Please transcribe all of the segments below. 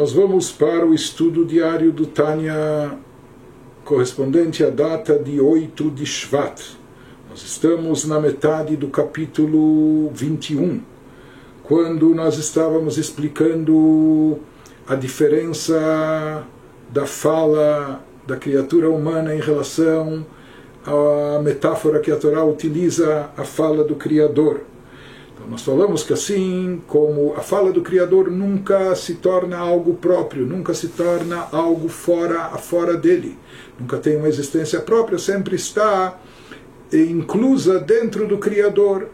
Nós vamos para o estudo diário do Tânia, correspondente à data de 8 de Shvat. Nós estamos na metade do capítulo 21, quando nós estávamos explicando a diferença da fala da criatura humana em relação à metáfora que a Torá utiliza, a fala do Criador. Então nós falamos que assim como a fala do Criador nunca se torna algo próprio, nunca se torna algo fora dele, nunca tem uma existência própria, sempre está inclusa dentro do Criador.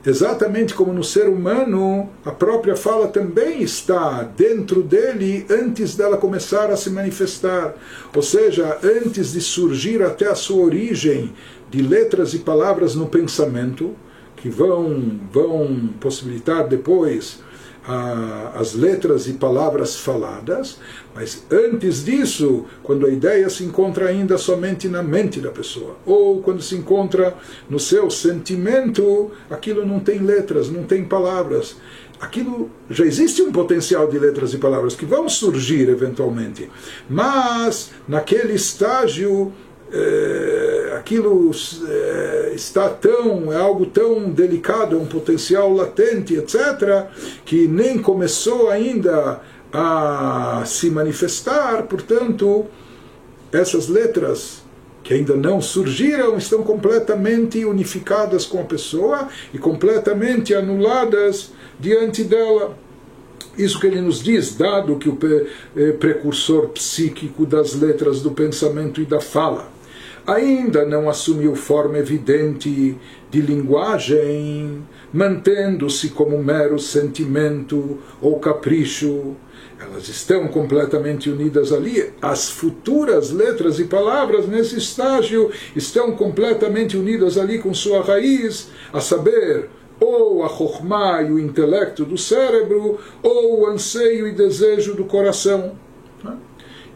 Exatamente como no ser humano, a própria fala também está dentro dele antes dela começar a se manifestar. Ou seja, antes de surgir até a sua origem de letras e palavras no pensamento, que vão possibilitar depois as letras e palavras faladas, mas antes disso, quando a ideia se encontra ainda somente na mente da pessoa, ou quando se encontra no seu sentimento, aquilo não tem letras, não tem palavras. Aquilo já existe um potencial de letras e palavras que vão surgir eventualmente, mas naquele estágio aquilo é algo tão delicado, é um potencial latente, etc., que nem começou ainda a se manifestar. Portanto, essas letras que ainda não surgiram estão completamente unificadas com a pessoa e completamente anuladas diante dela. Isso que ele nos diz, dado que o precursor psíquico das letras do pensamento e da fala ainda não assumiu forma evidente de linguagem, mantendo-se como mero sentimento ou capricho, elas estão completamente unidas ali. As futuras letras e palavras nesse estágio estão completamente unidas ali com sua raiz, a saber, ou a chokhmah e o intelecto do cérebro, ou o anseio e desejo do coração.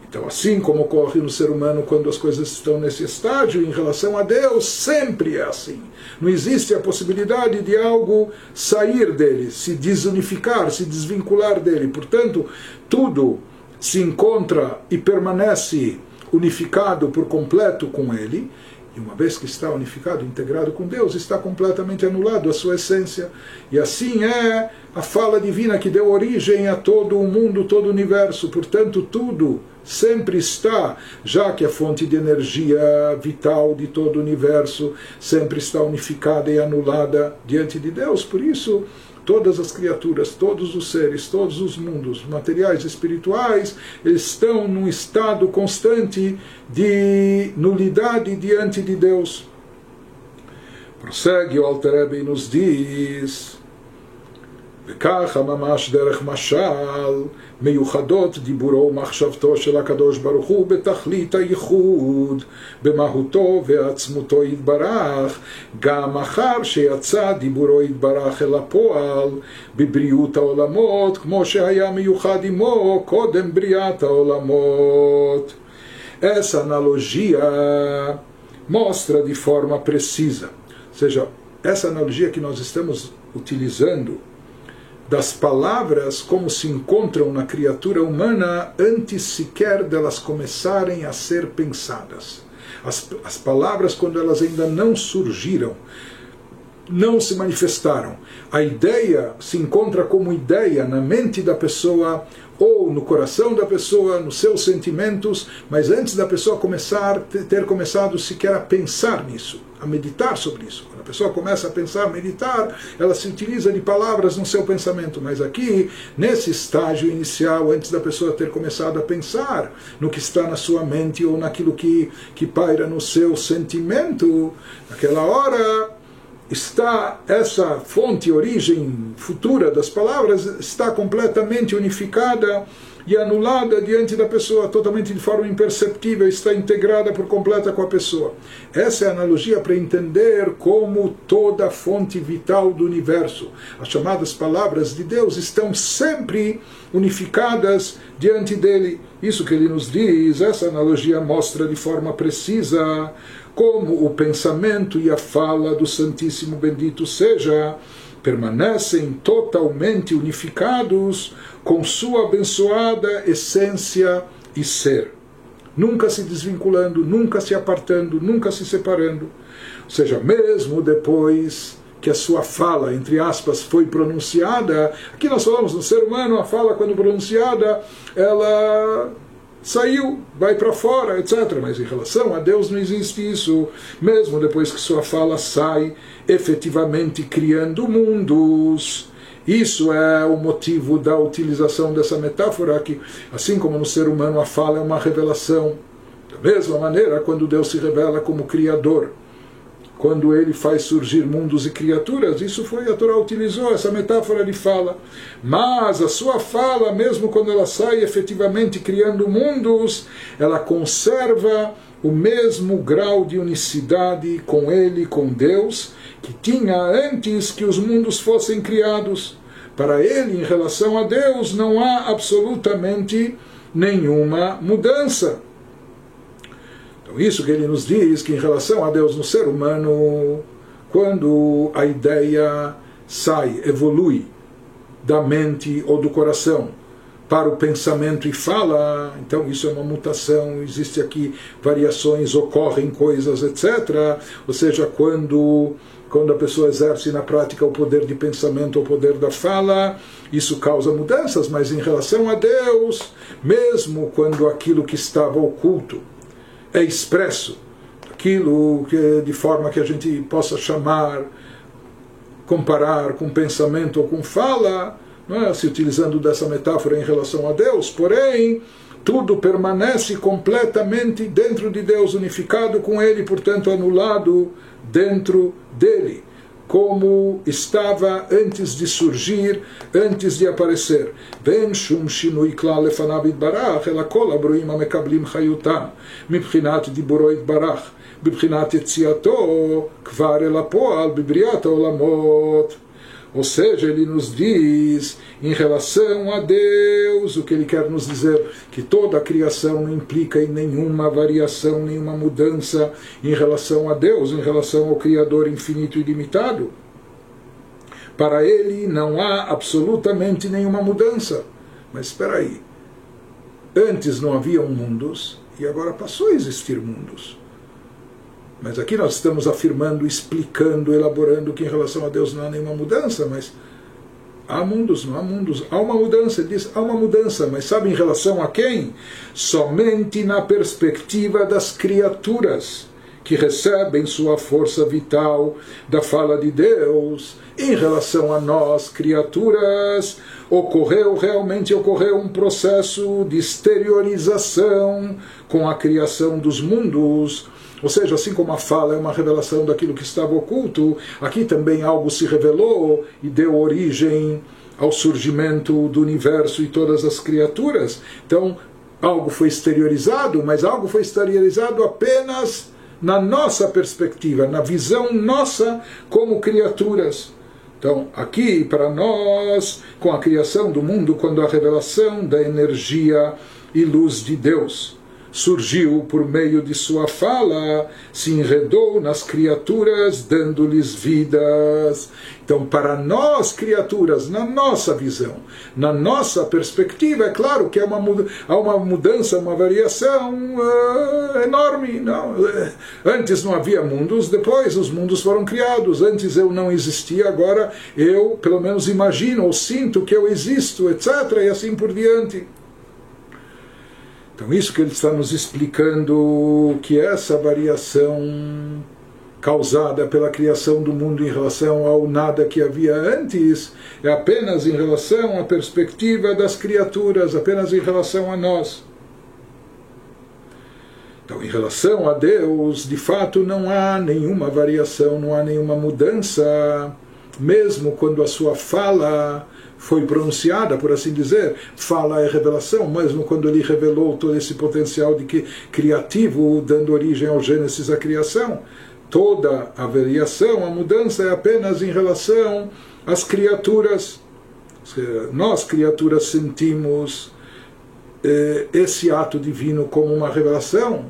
Então, assim como ocorre no ser humano quando as coisas estão nesse estágio, em relação a Deus, sempre é assim. Não existe a possibilidade de algo sair dele, se desunificar, se desvincular dele. Portanto, tudo se encontra e permanece unificado por completo com ele. E uma vez que está unificado, integrado com Deus, está completamente anulado a sua essência. E assim é a fala divina que deu origem a todo o mundo, todo o universo. Portanto, tudo sempre está, já que a fonte de energia vital de todo o universo sempre está unificada e anulada diante de Deus. Por isso, todas as criaturas, todos os seres, todos os mundos, materiais e espirituais, estão num estado constante de nulidade diante de Deus. Prossegue o Alter Rebbe e nos diz: וככה ממש דרך משל מיוחדות דיבורו ומחשבתו של הקדוש ברוך הוא בתכלית הייחוד במהותו ועצמותו יתברך, גם אחר שיצא דיבורו יתברך אל הפועל בבריאות העולמות, כמו שהיה מיוחד עמו קודם בריאת העולמות. Essa analogia mostra de forma precisa, ou seja, essa analogia que nós estamos utilizando das palavras como se encontram na criatura humana antes sequer delas começarem a ser pensadas. As palavras, quando elas ainda não surgiram, não se manifestaram. A ideia se encontra como ideia na mente da pessoa ou no coração da pessoa, nos seus sentimentos, mas antes da pessoa ter começado sequer a pensar nisso, a meditar sobre isso. Quando a pessoa começa a pensar, meditar, ela se utiliza de palavras no seu pensamento, mas aqui, nesse estágio inicial, antes da pessoa ter começado a pensar no que está na sua mente ou naquilo que paira no seu sentimento, naquela hora está essa fonte, origem futura das palavras, está completamente unificada e anulada diante da pessoa, totalmente de forma imperceptível, está integrada por completa com a pessoa. Essa é a analogia para entender como toda a fonte vital do universo, as chamadas palavras de Deus, estão sempre unificadas diante dele. Isso que ele nos diz, essa analogia mostra de forma precisa como o pensamento e a fala do Santíssimo Bendito seja, permanecem totalmente unificados com sua abençoada essência e ser, nunca se desvinculando, nunca se apartando, nunca se separando. Ou seja, mesmo depois que a sua fala, entre aspas, foi pronunciada, aqui nós falamos no ser humano, a fala quando pronunciada, ela saiu, vai para fora, etc. Mas em relação a Deus não existe isso. Mesmo depois que sua fala sai, efetivamente criando mundos. Isso é o motivo da utilização dessa metáfora, que assim como no ser humano a fala é uma revelação, da mesma maneira quando Deus se revela como Criador, quando ele faz surgir mundos e criaturas, isso foi, a Torá utilizou essa metáfora de fala. Mas a sua fala, mesmo quando ela sai efetivamente criando mundos, ela conserva o mesmo grau de unicidade com ele, com Deus, que tinha antes que os mundos fossem criados. Para ele, em relação a Deus, não há absolutamente nenhuma mudança. Então, isso que ele nos diz, que em relação a Deus no ser humano, quando a ideia sai, evolui da mente ou do coração para o pensamento e fala, então isso é uma mutação, existe aqui variações, ocorrem coisas, etc. Ou seja, quando a pessoa exerce na prática o poder de pensamento ou o poder da fala, isso causa mudanças, mas em relação a Deus, mesmo quando aquilo que estava oculto é expresso, aquilo que, de forma que a gente possa chamar, comparar com pensamento ou com fala, não é? Se utilizando dessa metáfora em relação a Deus, porém, tudo permanece completamente dentro de Deus, unificado com Ele, portanto anulado dentro dele, como estava antes de surgir, antes de aparecer. Ben shum shinui klal lefanav yitbarach, ela kol abruim hamekablim chayutam, mibchinat diburo yitbarach, bibchinat yetziato, kvar el hapoal, bibriat olamot. Ou seja, ele nos diz, em relação a Deus, o que ele quer nos dizer, que toda a criação não implica em nenhuma variação, nenhuma mudança em relação a Deus, em relação ao Criador infinito e ilimitado. Para ele não há absolutamente nenhuma mudança. Mas espera aí, antes não haviam mundos e agora passou a existir mundos. Mas aqui nós estamos afirmando, explicando, elaborando que em relação a Deus não há nenhuma mudança, mas há mundos, não há mundos. Há uma mudança, ele diz, há uma mudança, mas sabe em relação a quem? Somente na perspectiva das criaturas, que recebem sua força vital da fala de Deus. Em relação a nós, criaturas, realmente ocorreu um processo de exteriorização com a criação dos mundos. Ou seja, assim como a fala é uma revelação daquilo que estava oculto, aqui também algo se revelou e deu origem ao surgimento do universo e todas as criaturas. Então, algo foi exteriorizado, mas algo foi exteriorizado apenas na nossa perspectiva, na visão nossa como criaturas. Então, aqui, para nós, com a criação do mundo, quando a revelação da energia e luz de Deus surgiu por meio de sua fala, se enredou nas criaturas, dando-lhes vidas. Então, para nós, criaturas, na nossa visão, na nossa perspectiva, é claro que há uma mudança, uma variação enorme. Não? Antes não havia mundos, depois os mundos foram criados. Antes eu não existia, agora eu, pelo menos, imagino ou sinto que eu existo, etc., e assim por diante. Então isso que ele está nos explicando, que essa variação causada pela criação do mundo em relação ao nada que havia antes, é apenas em relação à perspectiva das criaturas, apenas em relação a nós. Então, em relação a Deus, de fato não há nenhuma variação, não há nenhuma mudança, mesmo quando a sua fala foi pronunciada, por assim dizer. Fala é revelação, mesmo quando ele revelou todo esse potencial de criativo, dando origem ao Gênesis, à criação. Toda a variação, a mudança é apenas em relação às criaturas. Nós, criaturas, sentimos esse ato divino como uma revelação,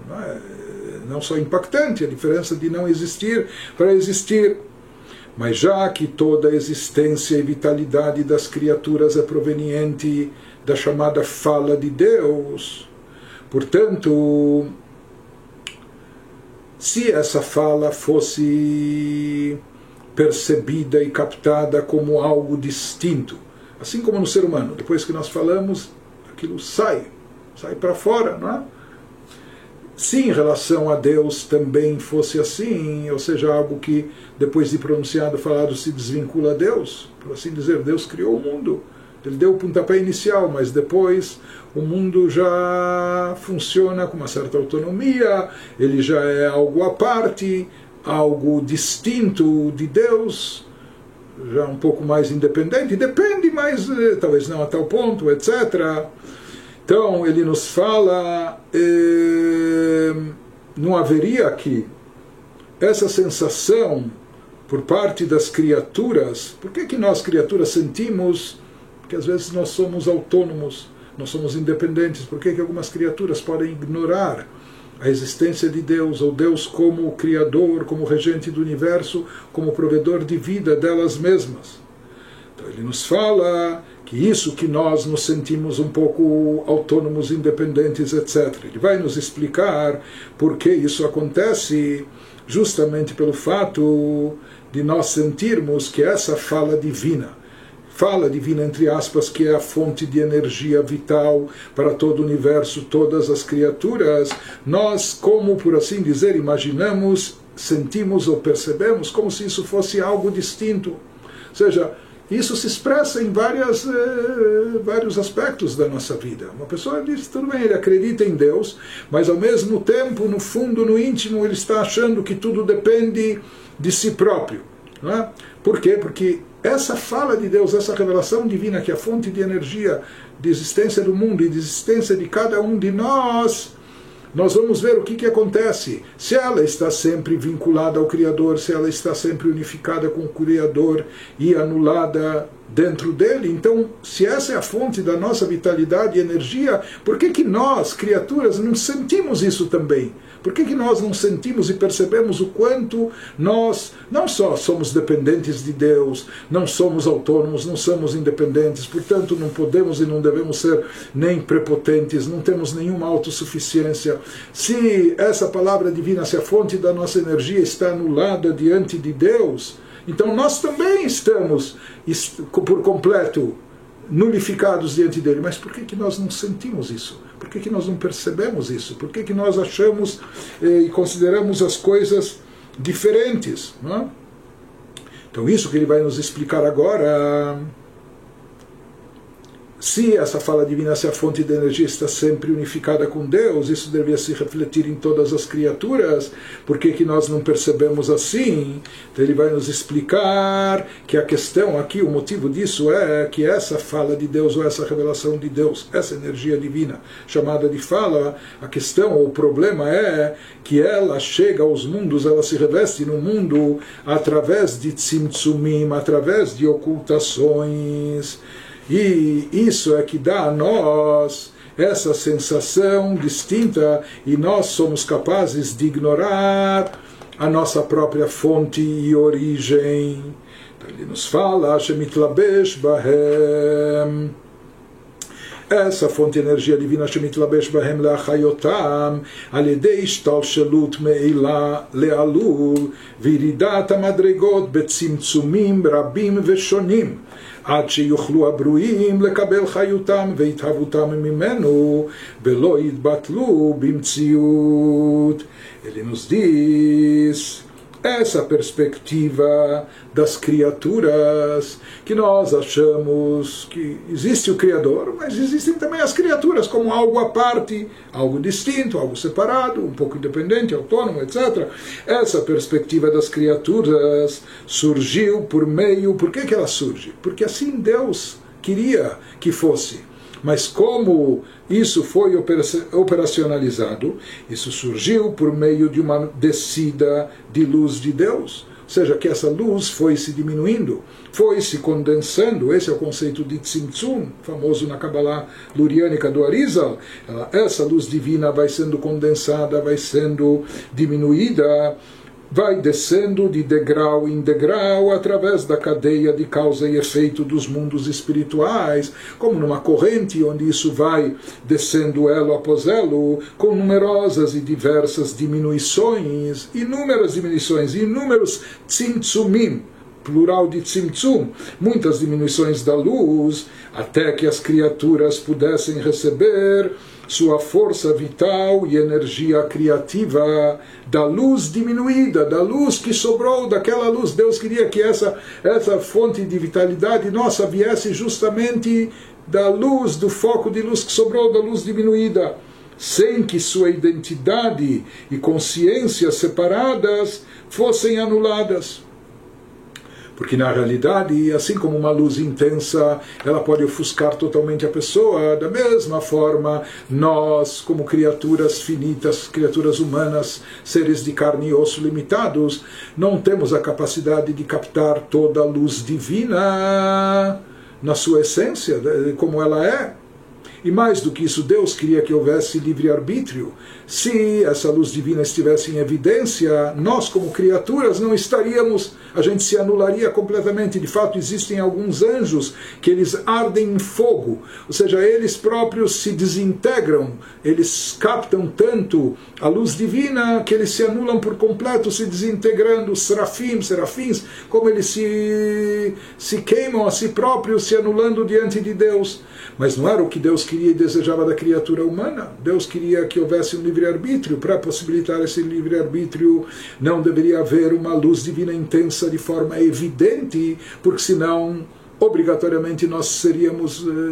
não só impactante, a diferença de não existir para existir. Mas já que toda a existência e vitalidade das criaturas é proveniente da chamada fala de Deus, portanto, se essa fala fosse percebida e captada como algo distinto, assim como no ser humano, depois que nós falamos, aquilo sai para fora, não é? Se em relação a Deus também fosse assim, ou seja, algo que depois de pronunciado, falado, se desvincula a Deus, por assim dizer, Deus criou o mundo, Ele deu o pontapé inicial, mas depois o mundo já funciona com uma certa autonomia, ele já é algo à parte, algo distinto de Deus, já um pouco mais independente, depende, mas talvez não a tal ponto, etc. Então ele nos fala, não haveria aqui essa sensação por parte das criaturas. Por que nós criaturas sentimos que às vezes nós somos autônomos, nós somos independentes? Por que algumas criaturas podem ignorar a existência de Deus, ou Deus como Criador, como regente do universo, como provedor de vida delas mesmas? Então ele nos fala que isso que nós nos sentimos um pouco autônomos, independentes, etc. Ele vai nos explicar por que isso acontece, justamente pelo fato de nós sentirmos que essa fala divina entre aspas, que é a fonte de energia vital para todo o universo, todas as criaturas, nós, como por assim dizer, imaginamos, sentimos ou percebemos como se isso fosse algo distinto. Ou seja, isso se expressa em vários aspectos da nossa vida. Uma pessoa diz, tudo bem, ele acredita em Deus, mas ao mesmo tempo, no fundo, no íntimo, ele está achando que tudo depende de si próprio. Não é? Por quê? Porque essa fala de Deus, essa revelação divina, que é a fonte de energia, de existência do mundo e de existência de cada um de nós vamos ver o que acontece. Se ela está sempre vinculada ao Criador, se ela está sempre unificada com o Criador e anulada dentro dele, então, se essa é a fonte da nossa vitalidade e energia, por que nós, criaturas, não sentimos isso também? Por que nós não sentimos e percebemos o quanto nós não só somos dependentes de Deus, não somos autônomos, não somos independentes, portanto não podemos e não devemos ser nem prepotentes, não temos nenhuma autossuficiência. Se essa palavra divina, se a fonte da nossa energia está anulada diante de Deus, então nós também estamos por completo nulificados diante dele. Mas por que nós não sentimos isso? Por que nós não percebemos isso? Por que nós achamos e consideramos as coisas diferentes? Não é? Então isso que ele vai nos explicar agora. Se essa fala divina, se a fonte de energia está sempre unificada com Deus, isso deveria se refletir em todas as criaturas. Por que nós não percebemos assim? Então ele vai nos explicar que a questão aqui, o motivo disso é que essa fala de Deus, ou essa revelação de Deus, essa energia divina, chamada de fala, a questão ou o problema é que ela chega aos mundos, ela se reveste no mundo através de tzimtzumim, através de ocultações. E isso é que dá a nós essa sensação distinta, e nós somos capazes de ignorar a nossa própria fonte e origem. Então ele nos fala, Shemitlabesh Bahem, essa fonte de energia divina, Shemitlabesh Bahem Leachayotam, Alidei Ishtalshelut Meila Lealul, Viridat Amadregot Betzimtzumim Rabim Veshonim, עד שיוכלו הברואים לקבל חיותם והתהוותם ממנו ולא יתבטלו במציאות. Ele nos diz essa perspectiva das criaturas, que nós achamos que existe o Criador, mas existem também as criaturas como algo à parte, algo distinto, algo separado, um pouco independente, autônomo, etc. Essa perspectiva das criaturas surgiu por meio... Por que ela surge? Porque assim Deus queria que fosse. Mas como isso foi operacionalizado, isso surgiu por meio de uma descida de luz de Deus. Ou seja, que essa luz foi se diminuindo, foi se condensando. Esse é o conceito de Tzimtzum, famoso na Kabbalah luriânica do Arizal. Essa luz divina vai sendo condensada, vai sendo diminuída, vai descendo de degrau em degrau através da cadeia de causa e efeito dos mundos espirituais, como numa corrente onde isso vai descendo elo após elo, com numerosas e diversas diminuições, inúmeros tzimtzumim, plural de tzimtzum, muitas diminuições da luz, até que as criaturas pudessem receber sua força vital e energia criativa da luz diminuída, da luz que sobrou, daquela luz. Deus queria que essa fonte de vitalidade nossa viesse justamente da luz, do foco de luz que sobrou, da luz diminuída, sem que sua identidade e consciência separadas fossem anuladas. Porque na realidade, assim como uma luz intensa, ela pode ofuscar totalmente a pessoa, da mesma forma, nós, como criaturas finitas, criaturas humanas, seres de carne e osso limitados, não temos a capacidade de captar toda a luz divina na sua essência, como ela é. E mais do que isso, Deus queria que houvesse livre-arbítrio. Se essa luz divina estivesse em evidência, nós como criaturas não estaríamos, a gente se anularia completamente. De fato, existem alguns anjos que eles ardem em fogo, ou seja, eles próprios se desintegram, eles captam tanto a luz divina que eles se anulam por completo, se desintegrando. Os serafins, como eles se queimam a si próprios, se anulando diante de Deus. Mas não era o que Deus queria e desejava da criatura humana. Deus queria que houvesse um livre-arbítrio. Para possibilitar esse livre-arbítrio, não deveria haver uma luz divina intensa de forma evidente, porque senão, obrigatoriamente, nós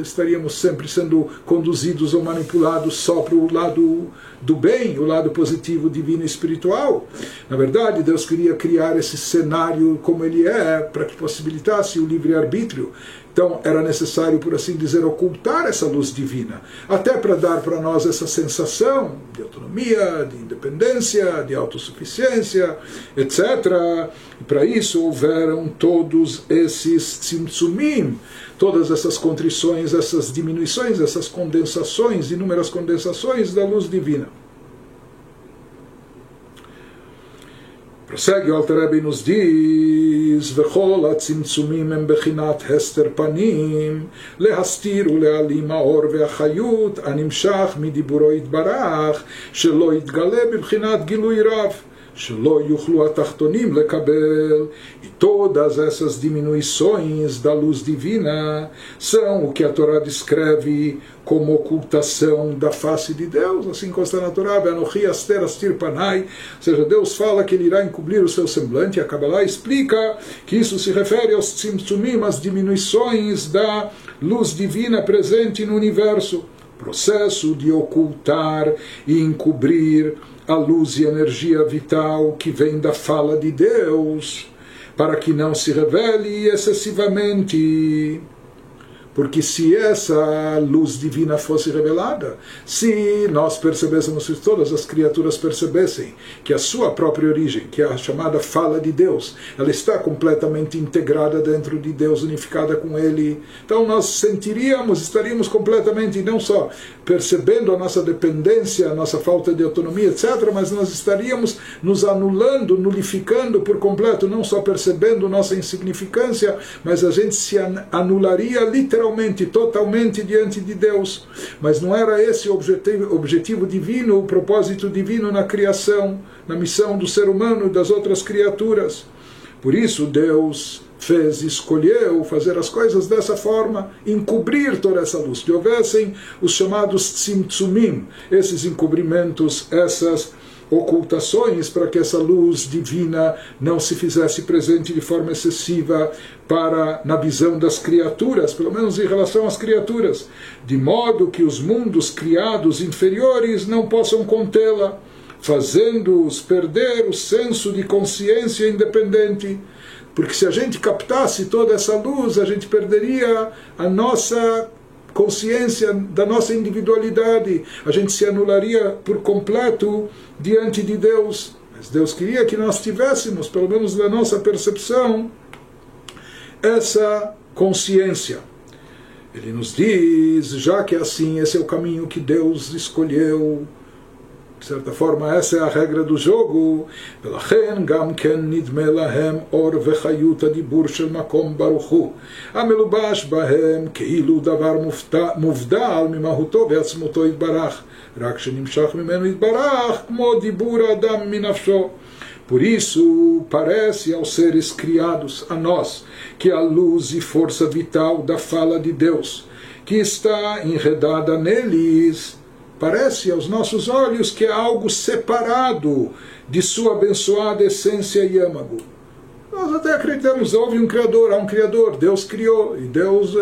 estaríamos sempre sendo conduzidos ou manipulados só para o lado do bem, o lado positivo, divino e espiritual. Na verdade, Deus queria criar esse cenário como ele é, para que possibilitasse o livre-arbítrio. Então era necessário, por assim dizer, ocultar essa luz divina, até para dar para nós essa sensação de autonomia, de independência, de autossuficiência, etc. E para isso houveram todos esses tzimtzumim, todas essas contrições, essas diminuições, essas condensações, inúmeras condensações da luz divina. Prossegue o Alter Rebbe e nos diz: V'chol ha'tzimtzumim em bechinat hester panim lehastir ule'alim ha'or ve'achayut הנמשך מדיבורו יתברך שלא יתגלה בבחינת גילוי רב שלא יוכלו התחתונים לקבל. E todas essas diminuições da luz divina são o que a Torá descreve como ocultação da face de Deus, assim consta na Torá, Ve'anochi aster astir panai, ou seja, Deus fala que ele irá encobrir o seu semblante, e a Kabbalah explica que isso se refere aos tzimtzumim, às diminuições da luz divina presente no universo, processo de ocultar e encobrir a luz e energia vital que vem da fala de Deus, para que não se revele excessivamente. Porque se essa luz divina fosse revelada, se nós percebêssemos, se todas as criaturas percebessem que a sua própria origem, que é a chamada fala de Deus, ela está completamente integrada dentro de Deus, unificada com Ele, então nós estaríamos completamente, não só percebendo a nossa dependência, a nossa falta de autonomia, etc., mas nós estaríamos nos anulando, nulificando por completo, não só percebendo nossa insignificância, mas a gente se anularia literalmente, totalmente diante de Deus. Mas não era esse o objetivo divino, o propósito divino na criação, na missão do ser humano e das outras criaturas. Por isso Deus escolheu fazer as coisas dessa forma, encobrir toda essa luz, que houvessem os chamados tzimtzumim, esses encobrimentos, essas ocultações, para que essa luz divina não se fizesse presente de forma excessiva na visão das criaturas, pelo menos em relação às criaturas, de modo que os mundos criados inferiores não possam contê-la, fazendo-os perder o senso de consciência independente. Porque se a gente captasse toda essa luz, a gente perderia a nossa consciência da nossa individualidade, a gente se anularia por completo diante de Deus. Mas Deus queria que nós tivéssemos, pelo menos na nossa percepção, essa consciência. Ele nos diz, já que é assim, esse é o caminho que Deus escolheu, De certa forma, essa é a regra do jogo. ולכן גם כן נדמה להם אור וחיות הדיבור של מקום ברוך הוא, המלובש בהם כאילו דבר מובדל ממהותו ועצמותו יתברך, רק שנמשך ממנו יתברך כמו דיבור האדם מנפשו. Por isso, parece aos seres criados, a nós, que a luz e força vital da fala de Deus, que está enredada neles, parece aos nossos olhos que é algo separado de sua abençoada essência e âmago. Nós até acreditamos, houve um Criador, há um Criador, Deus criou, e Deus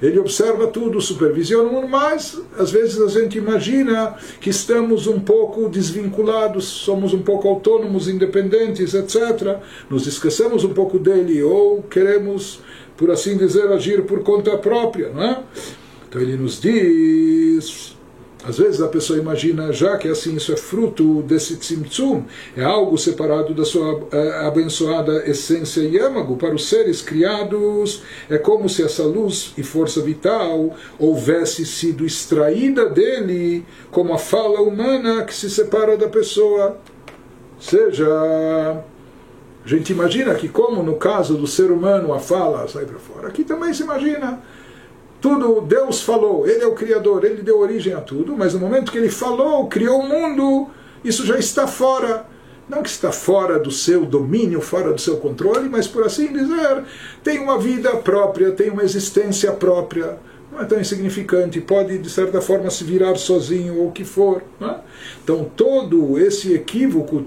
ele observa tudo, supervisiona o mundo, mas às vezes a gente imagina que estamos um pouco desvinculados, somos um pouco autônomos, independentes, etc. Nos esquecemos um pouco dele, ou queremos, por assim dizer, agir por conta própria, não é? Então ele nos diz... Às vezes a pessoa imagina já que assim isso é fruto desse tzimtzum, é algo separado da sua abençoada essência e âmago. Para os seres criados é como se essa luz e força vital houvesse sido extraída dele, como a fala humana que se separa da pessoa. Ou seja, a gente imagina que como no caso do ser humano a fala sai para fora, aqui também se imagina. Tudo, Deus falou, Ele é o Criador, Ele deu origem a tudo, mas no momento que Ele falou, criou o mundo, isso já está fora. Não que está fora do seu domínio, fora do seu controle, mas por assim dizer, tem uma vida própria, tem uma existência própria, não é tão insignificante, pode de certa forma se virar sozinho ou o que for. Não é? Então todo esse equívoco,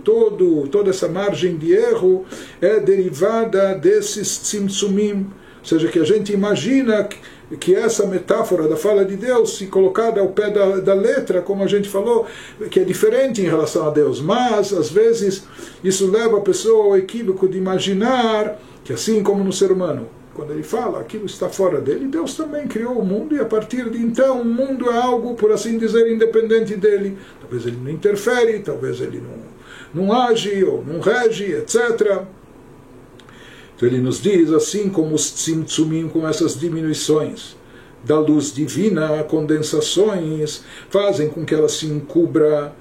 toda essa margem de erro é derivada desses tzimtzumim, ou seja, que a gente imagina que essa metáfora da fala de Deus, se colocada ao pé da letra, como a gente falou, que é diferente em relação a Deus, mas às vezes isso leva a pessoa ao equívoco de imaginar que assim como no ser humano, quando ele fala, aquilo está fora dele, Deus também criou o mundo e a partir de então o mundo é algo, por assim dizer, independente dele. Talvez ele não interfere, talvez ele não age ou não rege, etc. Então ele nos diz, assim como os tzimtzumim, com essas diminuições da luz divina, condensações, fazem com que ela se encubra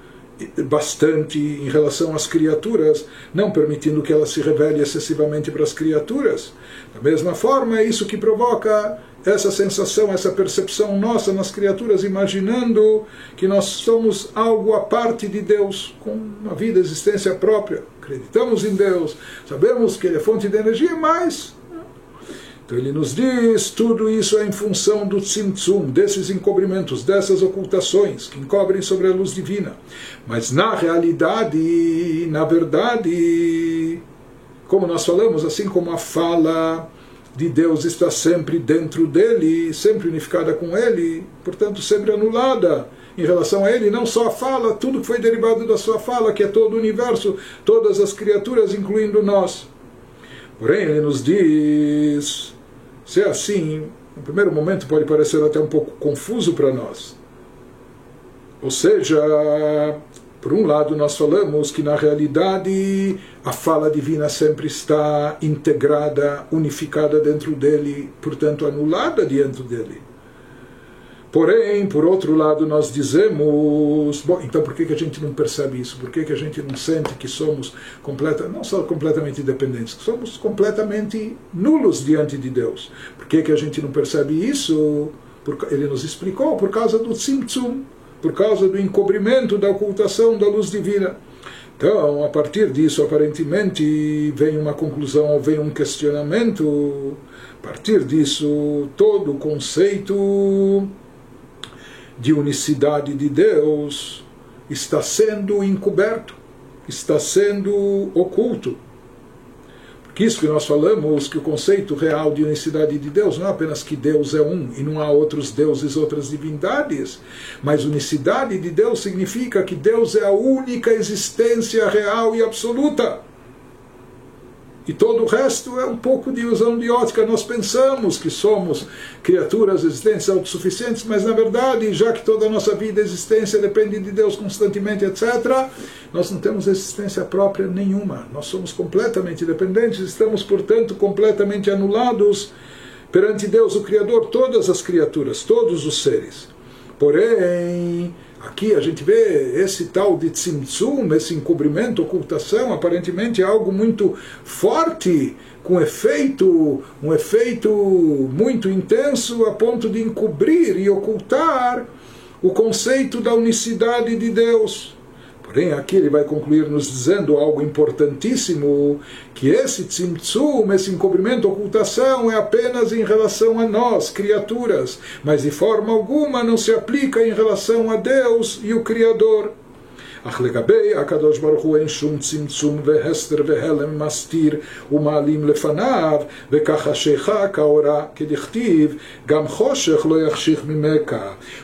bastante em relação às criaturas, não permitindo que ela se revele excessivamente para as criaturas. Da mesma forma, é isso que provoca essa sensação, essa percepção nossa nas criaturas, imaginando que nós somos algo à parte de Deus, com uma vida, existência própria. Acreditamos em Deus, sabemos que Ele é fonte de energia, mas... Então ele nos diz, tudo isso é em função do tzimtzum, desses encobrimentos, dessas ocultações que encobrem sobre a luz divina. Mas na realidade, na verdade, como nós falamos, assim como a fala de Deus está sempre dentro dele, sempre unificada com ele, portanto sempre anulada em relação a ele, não só a fala, tudo que foi derivado da sua fala, que é todo o universo, todas as criaturas, incluindo nós. Porém, ele nos diz, se é assim, no primeiro momento pode parecer até um pouco confuso para nós. Ou seja, por um lado nós falamos que na realidade a fala divina sempre está integrada, unificada dentro dele, portanto anulada dentro dele. Porém, por outro lado, nós dizemos, bom, então por que a gente não percebe isso? Por que a gente não sente que somos não só completamente dependentes, que somos completamente nulos diante de Deus? Por que a gente não percebe isso? Ele nos explicou, por causa do tzimtzum, por causa do encobrimento, da ocultação da luz divina. Então, a partir disso, aparentemente, vem uma conclusão, ou vem um questionamento. A partir disso, todo o conceito de unicidade de Deus está sendo encoberto, está sendo oculto. Porque isso que nós falamos, que o conceito real de unicidade de Deus não é apenas que Deus é um e não há outros deuses, outras divindades, mas unicidade de Deus significa que Deus é a única existência real e absoluta. E todo o resto é um pouco de ilusão de ótica. Nós pensamos que somos criaturas existentes, autossuficientes, mas na verdade, já que toda a nossa vida e existência depende de Deus constantemente, etc., nós não temos existência própria nenhuma. Nós somos completamente dependentes, estamos, portanto, completamente anulados perante Deus, o Criador, todas as criaturas, todos os seres. Porém, Aqui a gente vê esse tal de tzimtzum, esse encobrimento, ocultação, aparentemente é algo muito forte, com um efeito muito intenso a ponto de encobrir e ocultar o conceito da unicidade de Deus. Porém, aqui ele vai concluir nos dizendo algo importantíssimo, que esse tzimtzum, esse encobrimento, ocultação, é apenas em relação a nós, criaturas, mas de forma alguma não se aplica em relação a Deus e o Criador. אך לגבי הקדוש ברוך הוא אין שום צמצום והסתר והלם מסתיר ומעלים לפניו וכך חשיכה כאורה כדכתיב גם חושך לא יחשיך ממך.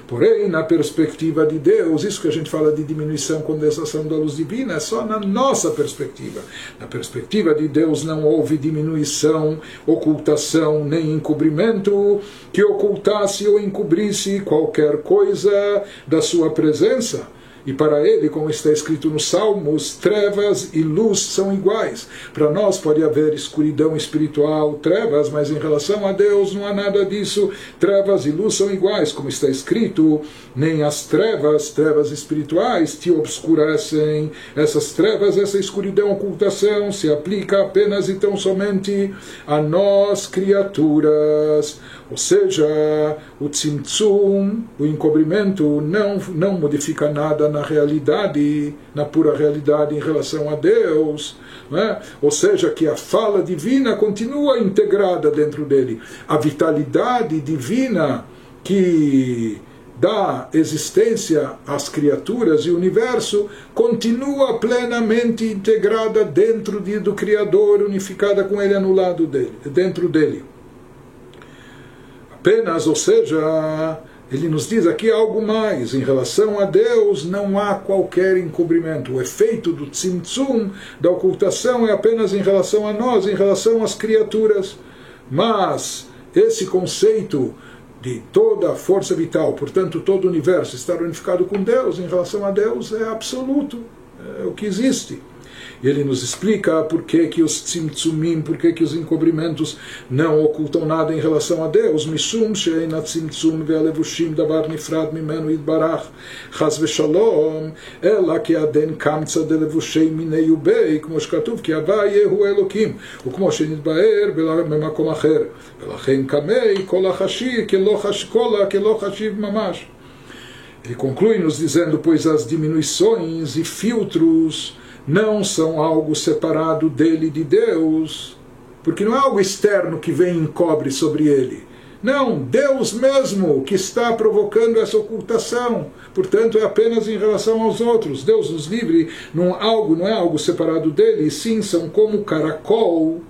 Porém, na perspectiva de Deus, isso que a gente fala de diminuição, condensação da luz divina, é só na nossa perspectiva. Na perspectiva de Deus não houve diminuição, ocultação, nem encobrimento que ocultasse ou encobrisse qualquer coisa da sua presença. E para ele, como está escrito nos Salmos, trevas e luz são iguais. Para nós pode haver escuridão espiritual, trevas, mas em relação a Deus não há nada disso. Trevas e luz são iguais, como está escrito, nem as trevas espirituais te obscurecem. Essas trevas, essa escuridão, ocultação, se aplica apenas e tão somente a nós, criaturas. Ou seja, o tzimtzum, o encobrimento, não modifica nada na realidade, na pura realidade em relação a Deus. Não é? Ou seja, que a fala divina continua integrada dentro dele. A vitalidade divina que dá existência às criaturas e o universo continua plenamente integrada dentro do Criador, unificada com ele, anulado dele, dentro dele. Apenas, ou seja, ele nos diz aqui algo mais. Em relação a Deus não há qualquer encobrimento. O efeito do tzimtzum, da ocultação, é apenas em relação a nós, em relação às criaturas. Mas esse conceito de toda a força vital, portanto todo o universo estar unificado com Deus, em relação a Deus é absoluto, é o que existe. E ele nos explica por que os tzimtzumim, por que os encobrimentos não ocultam nada em relação a Deus. Mishum she'ein tzimtzum ve'alevushim davar nifrad mimenu yitbarach chas v'shalom ela ke'aden kamtza delevushei minei ubei כמו שכתוב כי הוויה הוא אלוקים וכמו שנתבאר במקום אחר ולכן קמי כל החשי כלא חשיב ממש. Ele conclui nos dizendo, pois as diminuições e filtros não são algo separado dele, de Deus, porque não é algo externo que vem e encobre sobre ele. Não, Deus mesmo que está provocando essa ocultação. Portanto, é apenas em relação aos outros. Deus nos livre, não é algo separado dele, sim, são como caracol,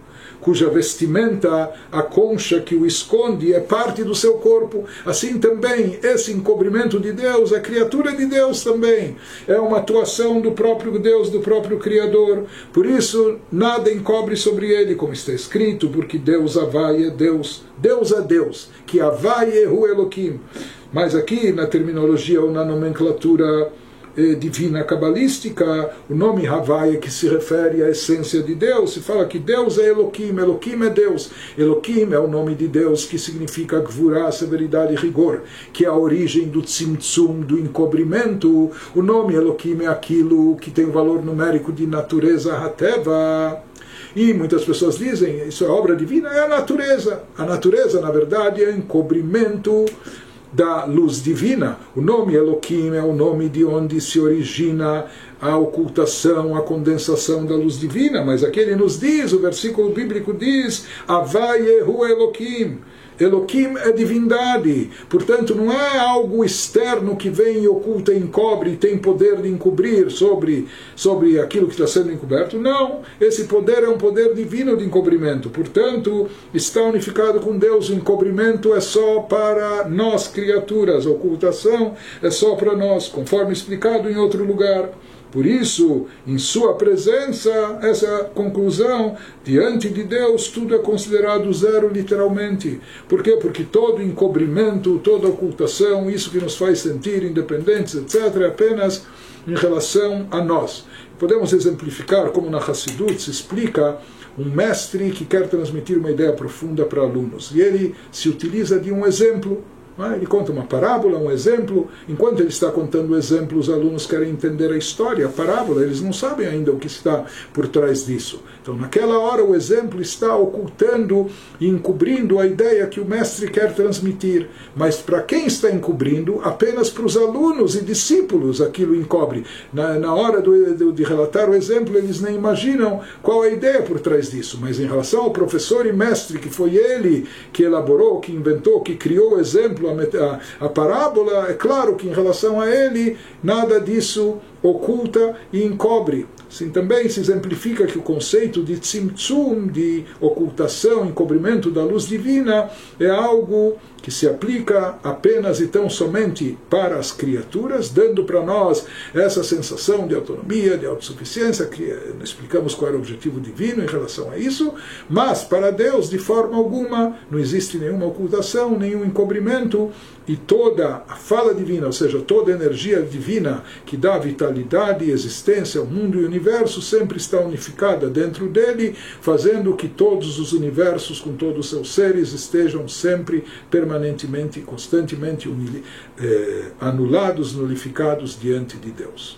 cuja vestimenta, a concha que o esconde, é parte do seu corpo. Assim também, esse encobrimento de Deus, a criatura de Deus também, é uma atuação do próprio Deus, do próprio Criador. Por isso, nada encobre sobre ele, como está escrito, porque Deus Havai é Deus. Deus é Deus, que Havai é Hu Eloquim. Mas aqui, na terminologia ou na nomenclatura divina cabalística, o nome Havai, que se refere à essência de Deus, se fala que Deus é Eloquim, Eloquim é Deus. Eloquim é o nome de Deus que significa Gvurá, severidade e rigor, que é a origem do tzimtzum, do encobrimento. O nome Eloquim é aquilo que tem o valor numérico de natureza Hateva. E muitas pessoas dizem, isso é obra divina, é a natureza. A natureza, na verdade, é o encobrimento da luz divina. O nome Eloquim é o nome de onde se origina a ocultação, a condensação da luz divina. Mas aqui ele nos diz, o versículo bíblico diz, Havai Hu Eloquim. Eloquim é divindade, portanto não é algo externo que vem e oculta, encobre e tem poder de encobrir sobre aquilo que está sendo encoberto. Não, esse poder é um poder divino de encobrimento, portanto está unificado com Deus. O encobrimento é só para nós, criaturas, a ocultação é só para nós, conforme explicado em outro lugar. Por isso, em sua presença, essa conclusão, diante de Deus, tudo é considerado zero, literalmente. Por quê? Porque todo encobrimento, toda ocultação, isso que nos faz sentir independentes, etc., é apenas em relação a nós. Podemos exemplificar como na Hassidut se explica um mestre que quer transmitir uma ideia profunda para alunos. E ele se utiliza de um exemplo. Ele conta uma parábola, um exemplo. Enquanto ele está contando o exemplo, os alunos querem entender a história, a parábola. Eles não sabem ainda o que está por trás disso. Então, naquela hora, o exemplo está ocultando e encobrindo a ideia que o mestre quer transmitir. Mas para quem está encobrindo? Apenas para os alunos e discípulos aquilo encobre. Na hora de relatar o exemplo, eles nem imaginam qual a ideia por trás disso. Mas em relação ao professor e mestre, que foi ele que elaborou, que inventou, que criou o exemplo, a parábola, é claro que em relação a ele, nada disso oculta e encobre. Assim também se exemplifica que o conceito de tzimtzum, de ocultação, encobrimento da luz divina, é algo que se aplica apenas e tão somente para as criaturas, dando para nós essa sensação de autonomia, de autossuficiência, que não explicamos qual era o objetivo divino em relação a isso, mas para Deus, de forma alguma, não existe nenhuma ocultação, nenhum encobrimento, e toda a fala divina, ou seja, toda a energia divina que dá vitalidade e existência ao mundo e ao universo, sempre está unificada dentro dele, fazendo que todos os universos, com todos os seus seres, estejam sempre permanentemente e constantemente anulados, nulificados diante de Deus.